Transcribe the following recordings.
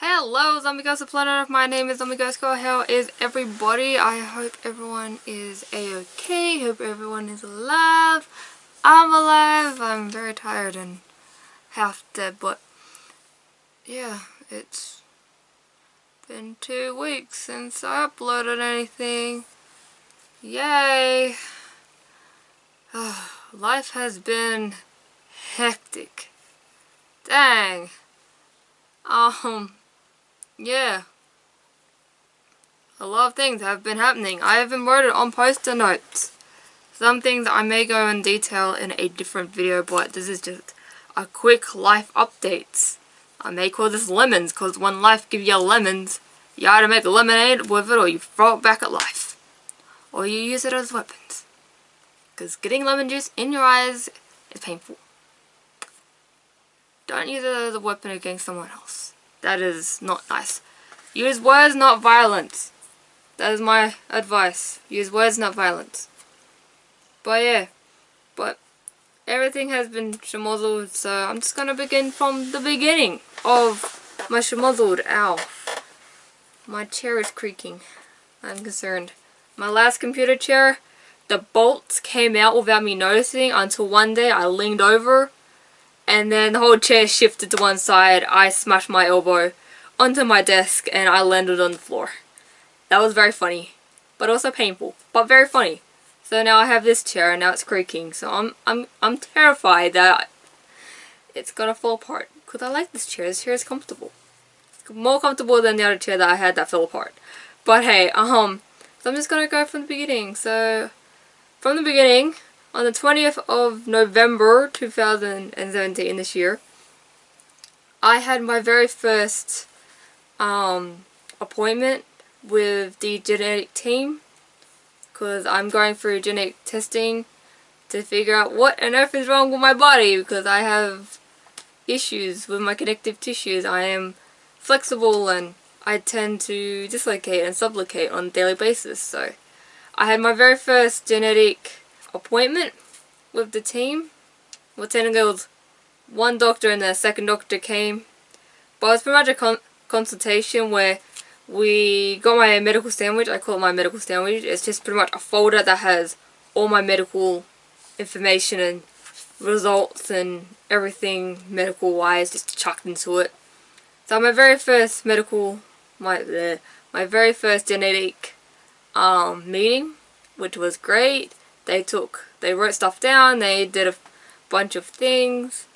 Hello, Zombie Girls of Planet Earth. My name is Zombie Girls Girl. How is everybody? I hope everyone is a-okay. Hope everyone is alive. I'm alive. I'm very tired and half dead, but yeah, it's been 2 weeks since I uploaded anything. Yay! Life has been hectic. Dang. Yeah. A lot of things have been happening. I have been wrote on poster notes. Some things I may go in detail in a different video, but this is just a quick life updates. I may call this lemons, because when life gives you lemons, you either make lemonade with it or you throw it back at life. Or you use it as weapons. Because getting lemon juice in your eyes is painful. Don't use it as a weapon against someone else. That is not nice. Use words, not violence. That is my advice. Use words, not violence. But yeah. But everything has been schmozzled, so I'm just gonna begin from the beginning of my schmozzled. Ow. My chair is creaking. I'm concerned. My last computer chair, the bolts came out without me noticing until one day I leaned over and then the whole chair shifted to one side. I smashed my elbow onto my desk and I landed on the floor. That was very funny, but also painful, but very funny. So now I have this chair and now it's creaking. So I'm terrified that it's gonna fall apart. Because I like this chair. This chair is comfortable. It's more comfortable than the other chair that I had that fell apart. But hey, so I'm just gonna go from the beginning. So from the beginning, on the 20th of November 2017 this year, I had my very first appointment with the genetic team, because I'm going through genetic testing to figure out what on earth is wrong with my body, because I have issues with my connective tissues. I am flexible and I tend to dislocate and sublocate on a daily basis. So I had my very first genetic appointment with the team. Well, technically it was one doctor and the second doctor came, but it's pretty much a consultation where we got my medical sandwich. I call it my medical sandwich. It's just pretty much a folder that has all my medical information and results and everything medical wise just chucked into it. So my very first my very first genetic meeting, which was great. They wrote stuff down, they did a bunch of things,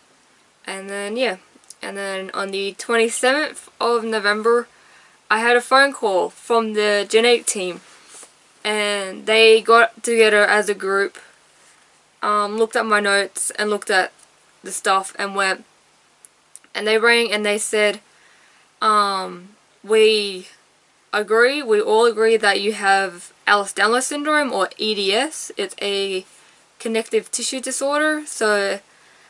and then yeah. And then on the 27th of November, I had a phone call from the genetic team, and they got together as a group, looked at my notes and looked at the stuff and they rang and they said, we all agree that you have Ehlers-Danlos syndrome, or EDS. It's a connective tissue disorder, so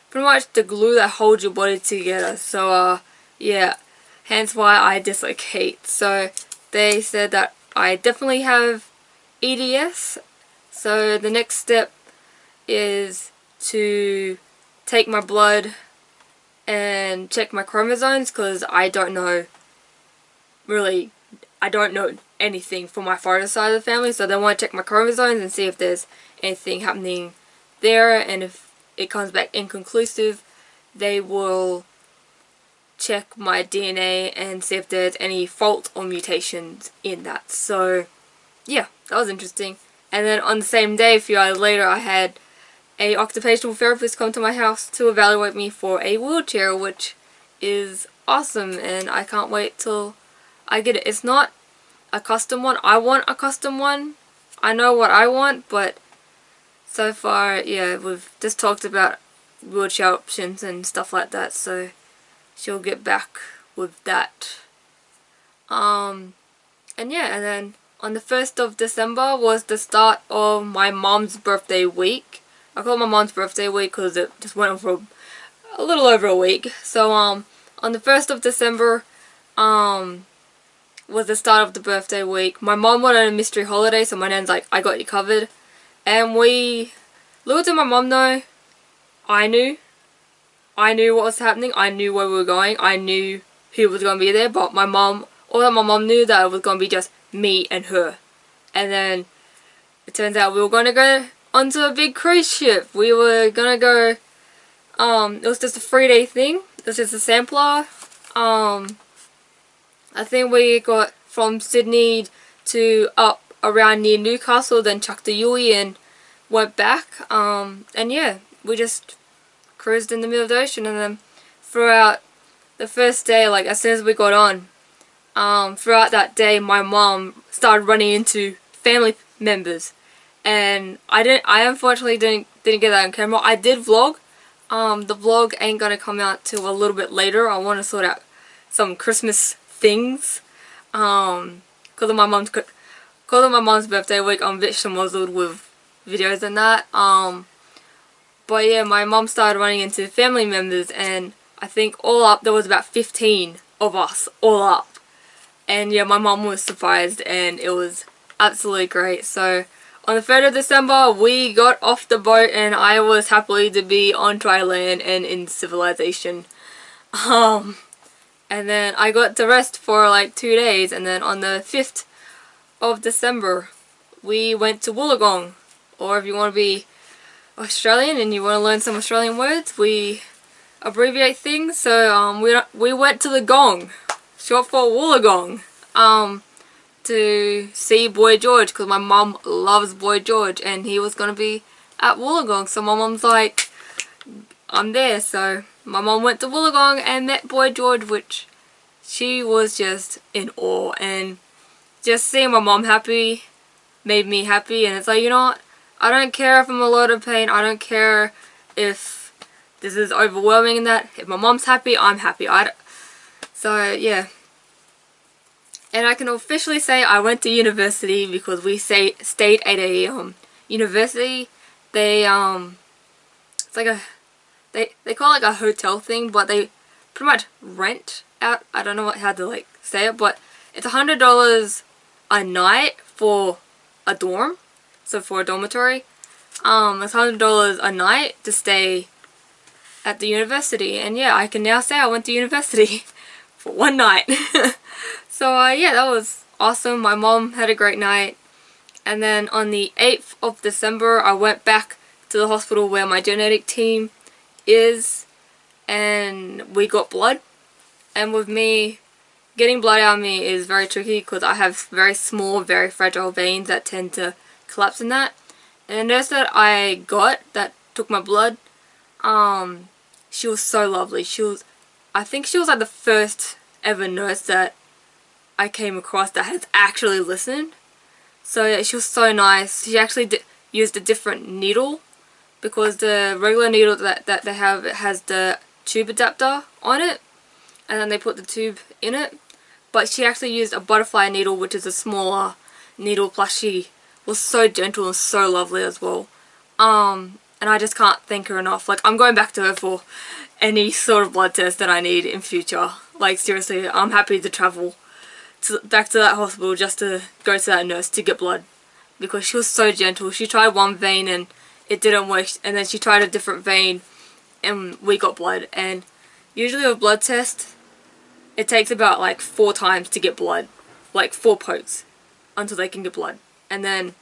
pretty much the glue that holds your body together. So yeah, hence why I dislocate. So they said that I definitely have EDS. So the next step is to take my blood and check my chromosomes, because I don't know anything from my father's side of the family. So they want to check my chromosomes and see if there's anything happening there, and if it comes back inconclusive, they will check my DNA and see if there's any fault or mutations in that. So yeah, that was interesting. And then on the same day, a few hours later, I had a occupational therapist come to my house to evaluate me for a wheelchair, which is awesome, and I can't wait till I get it. It's not a custom one. I want a custom one. I know what I want, but so far, yeah, we've just talked about wheelchair options and stuff like that, so she'll get back with that. And yeah, and then on the 1st of December was the start of my mom's birthday week. I call it my mom's birthday week because it just went on for a little over a week. So on the 1st of December was the start of the birthday week. My mom went on a mystery holiday, so my nan's like, I got you covered. And little did my mom know, I knew what was happening. I knew where we were going. I knew who was going to be there, but my mom, all that my mom knew that it was going to be just me and her. And then it turns out we were going to go onto a big cruise ship. We were going to go, it was just a 3-day thing. It was just a sampler. I think we got from Sydney to up around near Newcastle, then Chakotay and went back. And yeah, we just cruised in the middle of the ocean, and then throughout the first day, like as soon as we got on, throughout that day my mom started running into family members, and I unfortunately didn't get that on camera. I did vlog. The vlog ain't gonna come out till a little bit later. I want to sort out some Christmas things, cause of my mom's birthday week. I'm a bit schmozzled with videos and that. But yeah, my mom started running into family members, and I think all up there was about 15 of us all up. And yeah, my mom was surprised, and it was absolutely great. So on the 3rd of December, we got off the boat, and I was happy to be on dry land and in civilization. And then I got to rest for like 2 days, and then on the 5th of December, we went to Wollongong. Or if you want to be Australian and you want to learn some Australian words, we abbreviate things. So we went to the Gong, short for Wollongong, to see Boy George, because my mum loves Boy George, and he was going to be at Wollongong. So my mum's like, I'm there. So my mum went to Wollongong and met Boy George, which she was just in awe, and just seeing my mum happy made me happy. And it's like, you know what, I don't care if I'm a lot of pain, I don't care if this is overwhelming and that. If my mom's happy, I'm happy. So yeah. And I can officially say I went to university, because we stayed at a university. They it's like they call it like a hotel thing, but they pretty much rent out. I don't know how to like say it, but it's $100 a night for a dorm. So for a dormitory, it's $100 a night to stay at the university. And yeah, I can now say I went to university for one night. So yeah, that was awesome. My mom had a great night. And then on the 8th of December, I went back to the hospital where my genetic team is, and we got blood. And with me, getting blood out of me is very tricky, because I have very small, very fragile veins that tend to collapse in that. And the nurse that I got that took my blood, she was so lovely. I think she was like the first ever nurse that I came across that has actually listened. So yeah, she was so nice. She actually used a different needle, because the regular needle that they have, it has the tube adapter on it, and then they put the tube in it. But she actually used a butterfly needle, which is a smaller needle, plus she was so gentle and so lovely as well. And I just can't thank her enough. Like, I'm going back to her for any sort of blood test that I need in future. Like, seriously, I'm happy to travel back to that hospital just to go to that nurse to get blood, because she was so gentle. She tried one vein and it didn't work, and then she tried a different vein and we got blood. And usually with blood test, it takes about like 4 times to get blood, like 4 pokes until they can get blood. And then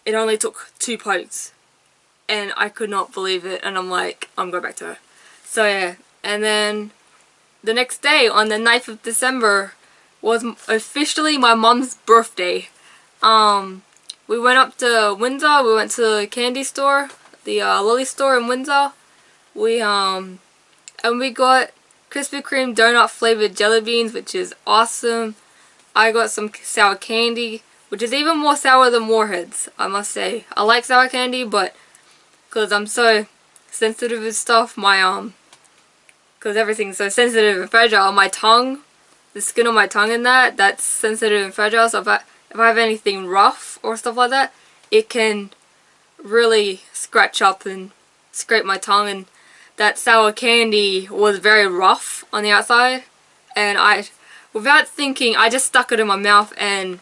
it only took 2 pokes, and I could not believe it, and I'm like, I'm going back to her. So yeah, and then the next day, on the 9th of December, was officially my mom's birthday. We went up to Windsor. We went to the candy store, the lolly store in Windsor. And we got Krispy Kreme donut flavored jelly beans, which is awesome. I got some sour candy, which is even more sour than Warheads, I must say. I like sour candy, but because I'm so sensitive with stuff, because everything's so sensitive and fragile, my tongue, the skin on my tongue and that's sensitive and fragile. So if I have anything rough or stuff like that, it can really scratch up and scrape my tongue. And that sour candy was very rough on the outside, and without thinking, I just stuck it in my mouth, and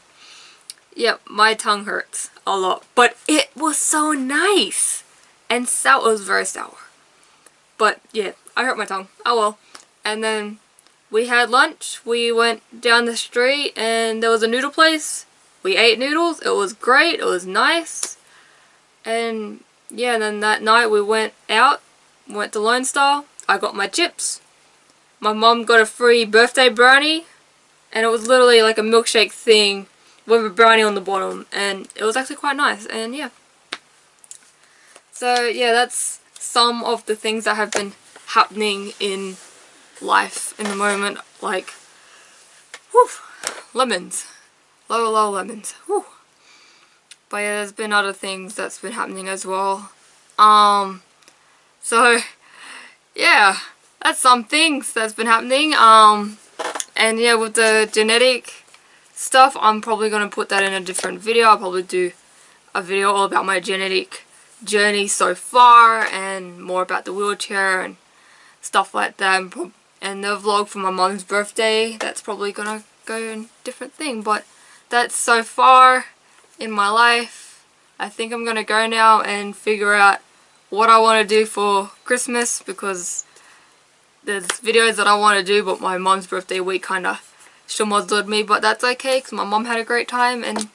yep, my tongue hurts a lot. But it was so nice, and sour. It was very sour. But yeah, I hurt my tongue. Oh well. And then we had lunch. We went down the street and there was a noodle place. We ate noodles. It was great. It was nice. And yeah, then that night we went out. Went to Lone Star. I got my chips. My mom got a free birthday brownie. And it was literally like a milkshake thing with a brownie on the bottom. And it was actually quite nice. And yeah. So yeah, that's some of the things that have been happening in life in the moment. Like, whew, lemons. Low lemons. Whew. But yeah, there's been other things that's been happening as well. So yeah, that's some things that's been happening. And yeah, with the genetic stuff, I'm probably going to put that in a different video. I'll probably do a video all about my genetic journey so far and more about the wheelchair and stuff like that. And the vlog for my mom's birthday, that's probably going to go in a different thing. But that's so far in my life. I think I'm going to go now and figure out what I want to do for Christmas, because there's videos that I want to do, but my mom's birthday week kind of schmozzled me, but that's okay because my mom had a great time and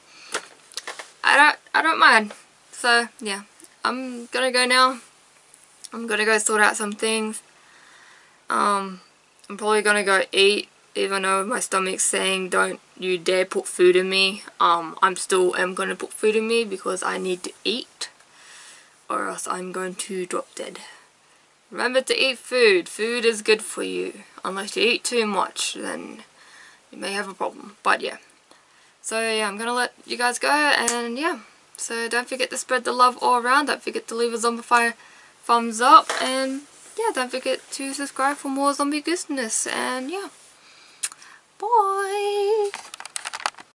I don't mind. So yeah, I'm gonna go now. I'm gonna go sort out some things. I'm probably gonna go eat, even though my stomach's saying don't you dare put food in me. I'm still gonna put food in me because I need to eat, or else I'm going to drop dead. Remember to eat food. Food is good for you. Unless you eat too much, then you may have a problem. But yeah. So yeah, I'm gonna let you guys go, and yeah. So don't forget to spread the love all around. Don't forget to leave a Zombifier thumbs up, and yeah, don't forget to subscribe for more zombie goodness. And yeah.